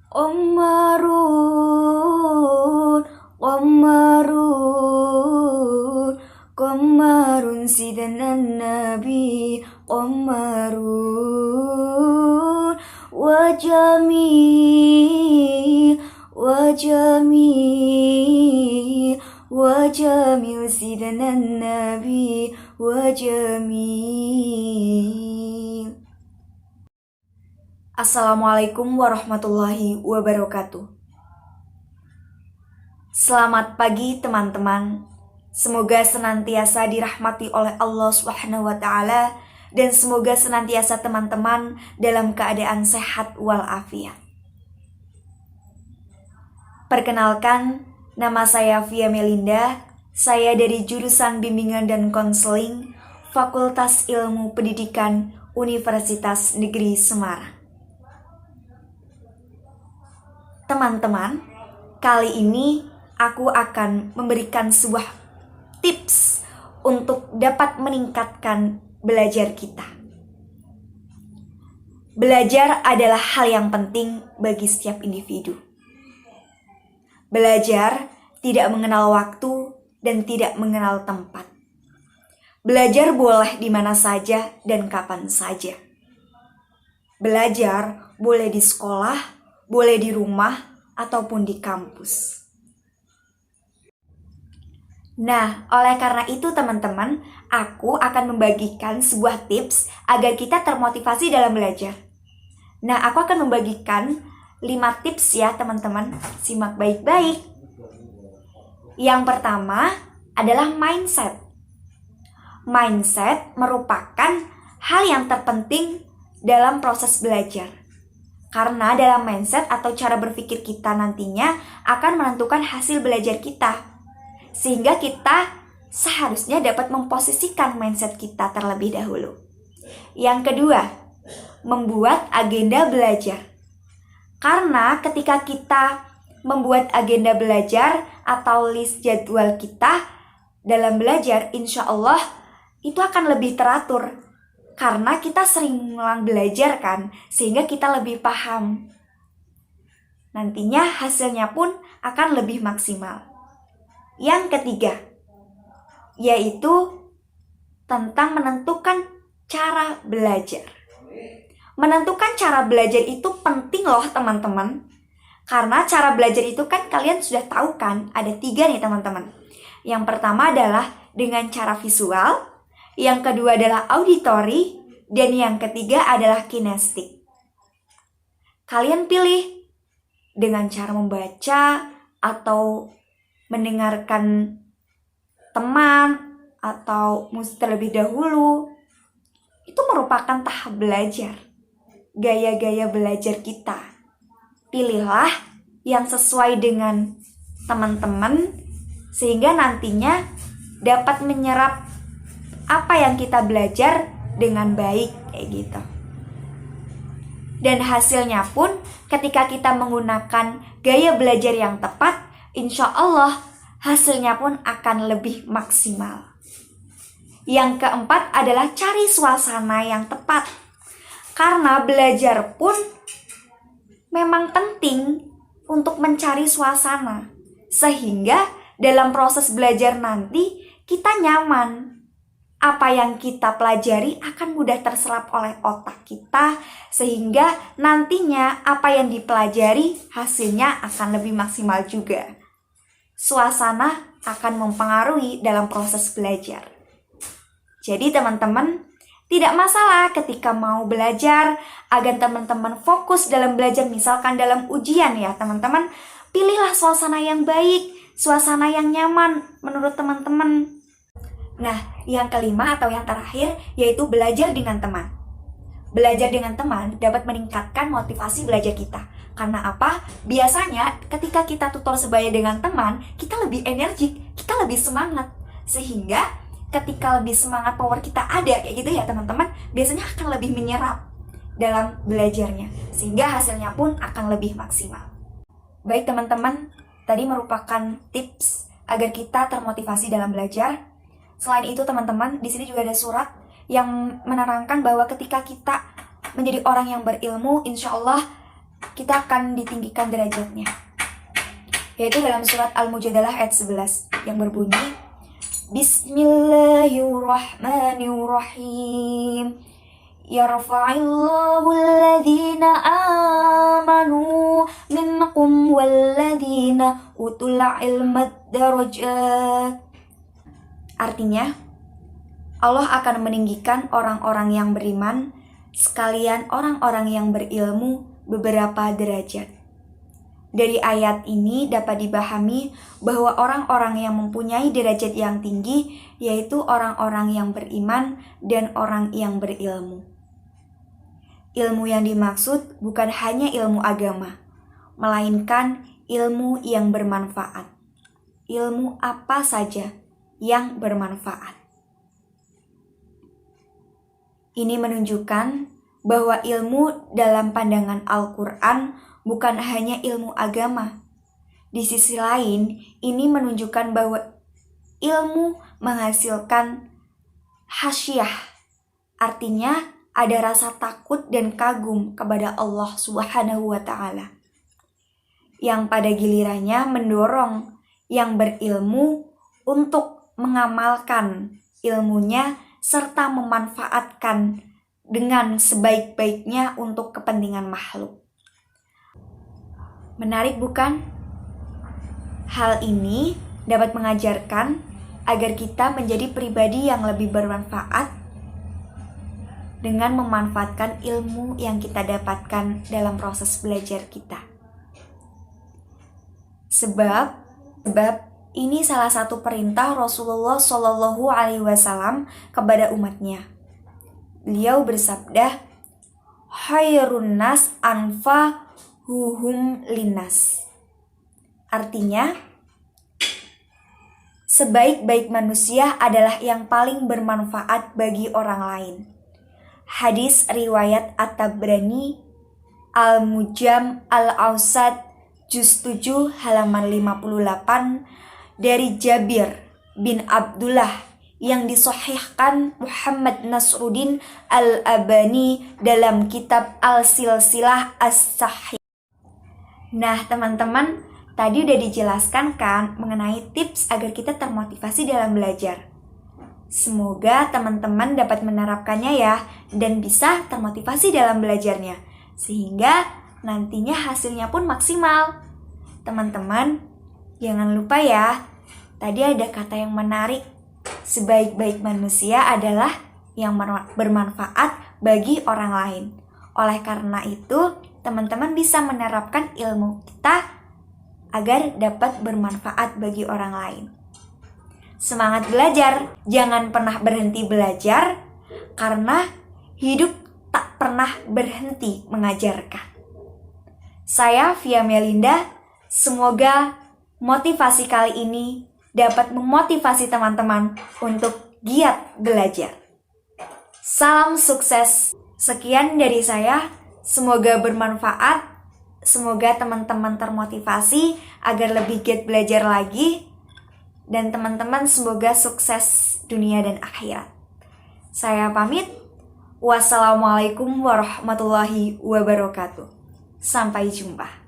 Qammarun, Qammarun, Qammarun sidna Nabi Qammarun wa jamil, wa jamil, wa jamil sidna Nabi wa jamil. Assalamualaikum warahmatullahi wabarakatuh. Selamat pagi teman-teman. Semoga senantiasa dirahmati oleh Allah Subhanahu wa taala dan semoga senantiasa teman-teman dalam keadaan sehat walafiat. Perkenalkan, nama saya Via Melinda. Saya dari jurusan Bimbingan dan Konseling Fakultas Ilmu Pendidikan Universitas Negeri Semarang. Teman-teman, kali ini aku akan memberikan sebuah tips untuk dapat meningkatkan belajar kita. Belajar adalah hal yang penting bagi setiap individu. Belajar tidak mengenal waktu dan tidak mengenal tempat. Belajar boleh di mana saja dan kapan saja. Belajar boleh di sekolah, boleh di rumah, ataupun di kampus. Nah, oleh karena itu teman-teman, aku akan membagikan sebuah tips agar kita termotivasi dalam belajar. Nah, aku akan membagikan 5 tips ya teman-teman, simak baik-baik. Yang pertama adalah mindset. Mindset merupakan hal yang terpenting dalam proses belajar. Karena dalam mindset atau cara berpikir kita nantinya akan menentukan hasil belajar kita. Sehingga kita seharusnya dapat memposisikan mindset kita terlebih dahulu. Yang kedua, membuat agenda belajar. Karena ketika kita membuat agenda belajar atau list jadwal kita dalam belajar, insya Allah itu akan lebih teratur. Karena kita sering mengulang belajar kan, sehingga kita lebih paham. Nantinya hasilnya pun akan lebih maksimal. Yang ketiga, yaitu tentang menentukan cara belajar. Menentukan cara belajar itu penting loh teman-teman. Karena cara belajar itu kan kalian sudah tahu kan, ada 3 nih teman-teman. Yang pertama adalah dengan cara visual, yang kedua adalah auditory, dan yang ketiga adalah kinestik. Kalian pilih dengan cara membaca atau mendengarkan teman atau musik terlebih dahulu. Itu merupakan tahap belajar, gaya-gaya belajar kita. Pilihlah yang sesuai dengan teman-teman sehingga nantinya dapat menyerap apa yang kita belajar dengan baik kayak gitu. Dan hasilnya pun ketika kita menggunakan gaya belajar yang tepat, insya Allah hasilnya pun akan lebih maksimal. Yang keempat adalah cari suasana yang tepat. Karena belajar pun memang penting untuk mencari suasana. Sehingga dalam proses belajar nanti kita nyaman. Apa yang kita pelajari akan mudah terserap oleh otak kita, sehingga nantinya apa yang dipelajari hasilnya akan lebih maksimal juga. Suasana akan mempengaruhi dalam proses belajar. Jadi teman-teman, tidak masalah ketika mau belajar agar teman-teman fokus dalam belajar, misalkan dalam ujian ya teman-teman, pilihlah suasana yang baik, suasana yang nyaman menurut teman-teman. Nah, yang kelima atau yang terakhir yaitu belajar dengan teman. Belajar dengan teman dapat meningkatkan motivasi belajar kita. Karena apa? Biasanya ketika kita tutor sebaya dengan teman, kita lebih energik, kita lebih semangat. Sehingga ketika lebih semangat, power kita ada kayak gitu ya teman-teman, biasanya akan lebih menyerap dalam belajarnya. Sehingga hasilnya pun akan lebih maksimal. Baik teman-teman, tadi merupakan tips agar kita termotivasi dalam belajar. Selain itu teman-teman, di sini juga ada surat yang menerangkan bahwa ketika kita menjadi orang yang berilmu, insya Allah kita akan ditinggikan derajatnya. Yaitu dalam surat Al-Mujadalah ayat 11 yang berbunyi, Bismillahirrahmanirrahim. Yarfa'illahu alladhina amanu minkum walladhina utul ilma darajat. Artinya, Allah akan meninggikan orang-orang yang beriman sekalian orang-orang yang berilmu beberapa derajat. Dari ayat ini dapat dipahami bahwa orang-orang yang mempunyai derajat yang tinggi yaitu orang-orang yang beriman dan orang yang berilmu. Ilmu yang dimaksud bukan hanya ilmu agama, melainkan ilmu yang bermanfaat. Ilmu apa saja yang bermanfaat. Ini menunjukkan bahwa ilmu dalam pandangan Al-Quran bukan hanya ilmu agama. Di sisi lain, ini menunjukkan bahwa ilmu menghasilkan khasyah. Artinya, ada rasa takut dan kagum kepada Allah Subhanahu wa Ta'ala. Yang pada gilirannya mendorong yang berilmu untuk mengamalkan ilmunya serta memanfaatkan dengan sebaik-baiknya untuk kepentingan makhluk. Menarik bukan? Hal ini dapat mengajarkan agar kita menjadi pribadi yang lebih bermanfaat dengan memanfaatkan ilmu yang kita dapatkan dalam proses belajar kita. Sebab ini salah satu perintah Rasulullah Shallallahu Alaihi Wasallam kepada umatnya. Beliau bersabda, "Khairun nas anfa'uhum linnas." Artinya, sebaik-baik manusia adalah yang paling bermanfaat bagi orang lain. Hadis riwayat At-Tabrani, Al-Mujam Al-Awsat, Juz 7 halaman 58 dari Jabir bin Abdullah yang disahihkan Muhammad Nasruddin Al-Albani dalam kitab Al-Silsilah As-Sahih. Nah teman-teman, tadi udah dijelaskan kan mengenai tips agar kita termotivasi dalam belajar. Semoga teman-teman dapat menerapkannya ya dan bisa termotivasi dalam belajarnya sehingga nantinya hasilnya pun maksimal. Teman-teman, jangan lupa ya, tadi ada kata yang menarik. Sebaik-baik manusia adalah yang bermanfaat bagi orang lain. Oleh karena itu, teman-teman bisa menerapkan ilmu kita agar dapat bermanfaat bagi orang lain. Semangat belajar, jangan pernah berhenti belajar, karena hidup tak pernah berhenti mengajarkan. Saya Via Melinda, semoga motivasi kali ini dapat memotivasi teman-teman untuk giat belajar. Salam sukses. Sekian dari saya, semoga bermanfaat. Semoga teman-teman termotivasi agar lebih giat belajar lagi. Dan teman-teman semoga sukses dunia dan akhirat. Saya pamit. Wassalamualaikum warahmatullahi wabarakatuh. Sampai jumpa.